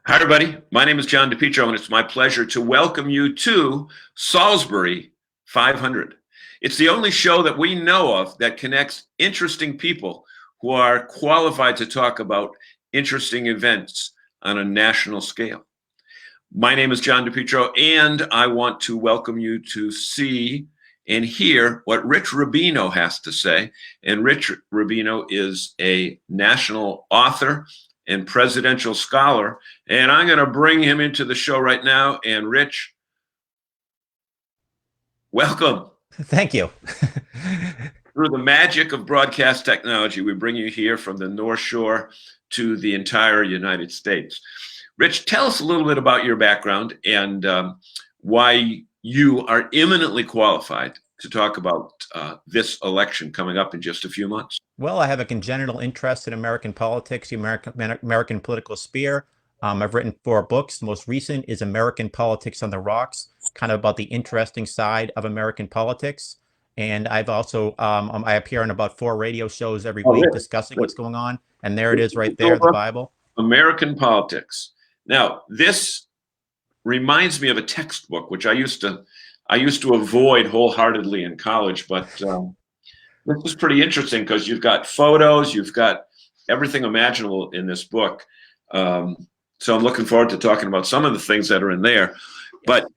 Hi, everybody. My name is John DePietro, and it's my pleasure to welcome you to Salisbury 500. It's the only show that we know of that connects interesting people who are qualified to talk about interesting events on a national scale. My name is John DePietro, and I want to welcome you to see and hear what Rich Rubino has to say. And Rich Rubino is a national author and presidential scholar. And I'm going to bring him into the show right now. And Rich, welcome. Thank you. Through the magic of broadcast technology, we bring you here from the North Shore to the entire United States. Rich, tell us a little bit about your background and why you are eminently qualified to talk about this election coming up in just a few months. Well, I have a congenital interest in American politics, the American political sphere. I've written 4 books. The most recent is American Politics on the Rocks, kind of about the interesting side of American politics. And I've also, I appear on about 4 radio shows every week Really? discussing Good. what's going on. And there it is right there, the Bible. American politics. Now, this reminds me of a textbook, which I used to avoid wholeheartedly in college, but this is pretty interesting because you've got photos, you've got everything imaginable in this book. So I'm looking forward to talking about some of the things that are in there. But,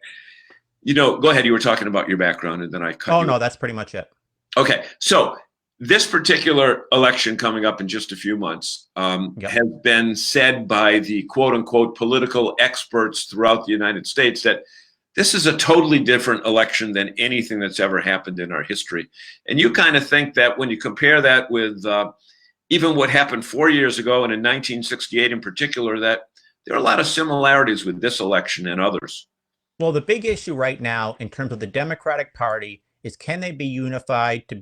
go ahead. You were talking about your background, and then I cut you. Oh, no, that's pretty much it. Okay. So this particular election coming up in just a few months has been said by the quote unquote political experts throughout the United States that this is a totally different election than anything that's ever happened in our history. And you kind of think that when you compare that with even what happened 4 years ago and in 1968 in particular, that there are a lot of similarities with this election and others. Well, the big issue right now in terms of the Democratic Party is can they be unified in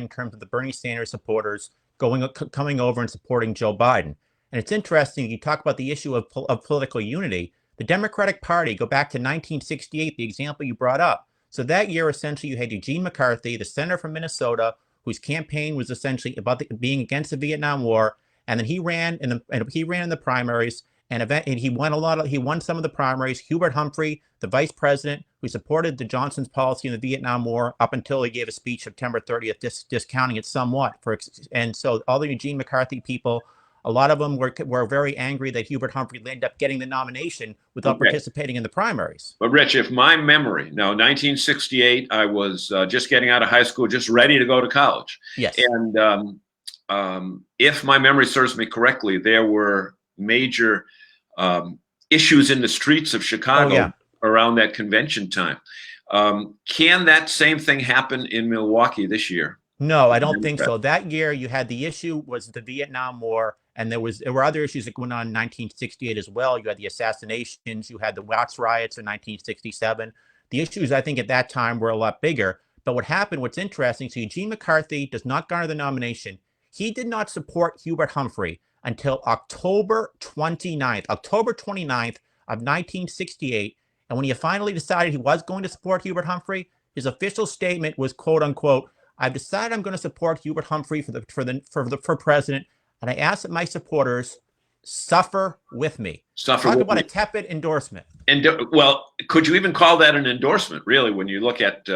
terms of the Bernie Sanders supporters coming over and supporting Joe Biden? And it's interesting, you talk about the issue of political unity. The Democratic Party, go back to 1968, the example you brought up. So that year, essentially, you had Eugene McCarthy, the senator from Minnesota, whose campaign was essentially about being against the Vietnam War, and then he ran in the primaries, and he won some of the primaries. Hubert Humphrey, the vice president, who supported the Johnson's policy in the Vietnam War up until he gave a speech September 30th, discounting it somewhat. And so all the Eugene McCarthy people, a lot of them were very angry that Hubert Humphrey ended up getting the nomination without participating in the primaries. But Rich, if my memory, now 1968, I was just getting out of high school, just ready to go to college. Yes. And if my memory serves me correctly, there were major issues in the streets of Chicago around that convention time. Can that same thing happen in Milwaukee this year? No, I don't think so. That year, you had the issue was the Vietnam War, and there were other issues that went on in 1968 as well. You had the assassinations, you had the Watts riots in 1967. The issues, I think, at that time were a lot bigger. But what happened, what's interesting, so Eugene McCarthy does not garner the nomination. He did not support Hubert Humphrey until October 29th of 1968. And when he finally decided he was going to support Hubert Humphrey, his official statement was, quote unquote, "I've decided I'm going to support Hubert Humphrey for president, and I ask that my supporters suffer with me." Talk about a tepid endorsement. And well, could you even call that an endorsement, really, when you look at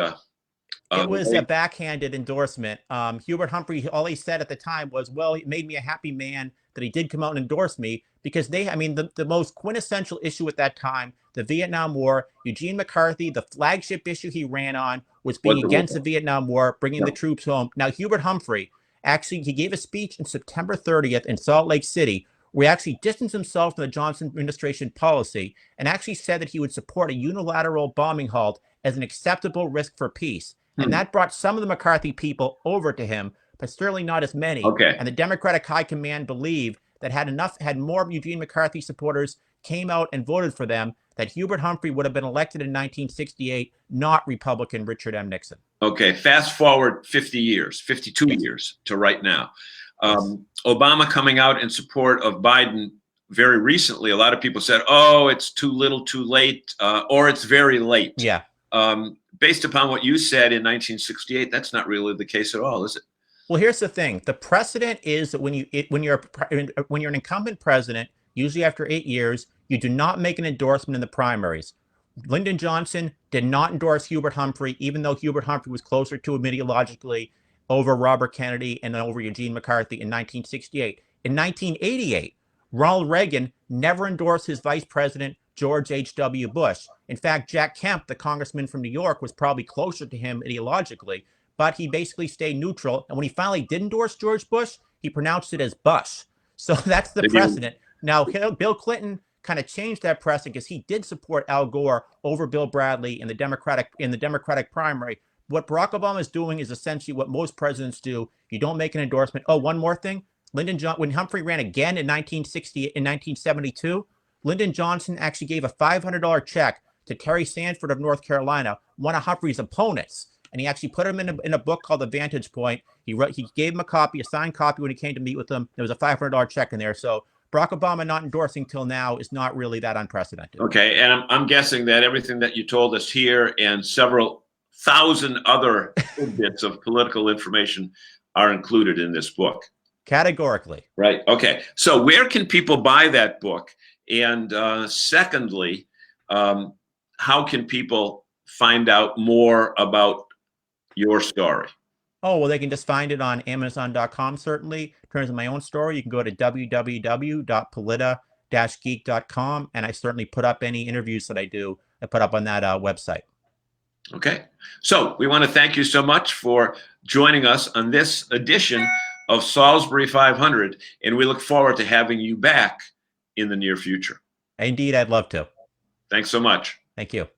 it was a backhanded endorsement. Hubert Humphrey, all he said at the time was, well, it made me a happy man that he did come out and endorse me, because the most quintessential issue at that time, the Vietnam War, Eugene McCarthy, the flagship issue he ran on was being against the Vietnam War, bringing the troops home. Now, Hubert Humphrey, actually, he gave a speech on September 30th in Salt Lake City, where he actually distanced himself from the Johnson administration policy and actually said that he would support a unilateral bombing halt as an acceptable risk for peace. And that brought some of the McCarthy people over to him, but certainly not as many. And the Democratic High Command believed that had more Eugene McCarthy supporters came out and voted for them, that Hubert Humphrey would have been elected in 1968, not Republican Richard M. Nixon. Okay, fast forward 50 years, 52 years to right now. Obama coming out in support of Biden very recently, a lot of people said, oh, it's too little too late, or it's very late. Yeah. Based upon what you said in 1968, that's not really the case at all, is it? Well, here's the thing. The precedent is that when you're an incumbent president, usually after 8 years, you do not make an endorsement in the primaries. Lyndon Johnson did not endorse Hubert Humphrey, even though Hubert Humphrey was closer to him ideologically over Robert Kennedy and over Eugene McCarthy in 1968. In 1988, Ronald Reagan never endorsed his vice president, George H.W. Bush. In fact, Jack Kemp, the congressman from New York, was probably closer to him ideologically, but he basically stayed neutral. And when he finally did endorse George Bush, he pronounced it as Bush. So that's the precedent. Now, Bill Clinton kind of changed that precedent because he did support Al Gore over Bill Bradley in the Democratic primary. What Barack Obama is doing is essentially what most presidents do. You don't make an endorsement. Oh, one more thing. When Humphrey ran again in 1972, Lyndon Johnson actually gave a $500 check to Terry Sanford of North Carolina, one of Humphrey's opponents. And he actually put him in a book called The Vantage Point. He gave him a signed copy when he came to meet with him. There was a $500 check in there. So Barack Obama not endorsing till now is not really that unprecedented. Okay, and I'm guessing that everything that you told us here and several thousand other bits of political information are included in this book. Categorically. Right. Okay. So where can people buy that book? And secondly, how can people find out more about your story? Oh, well, they can just find it on Amazon.com, certainly. In terms of my own story, you can go to www.polita-geek.com, and I certainly put up any interviews that I do. I put up on that website. Okay. So we want to thank you so much for joining us on this edition of Salisbury 500, and we look forward to having you back in the near future. Indeed, I'd love to. Thanks so much. Thank you.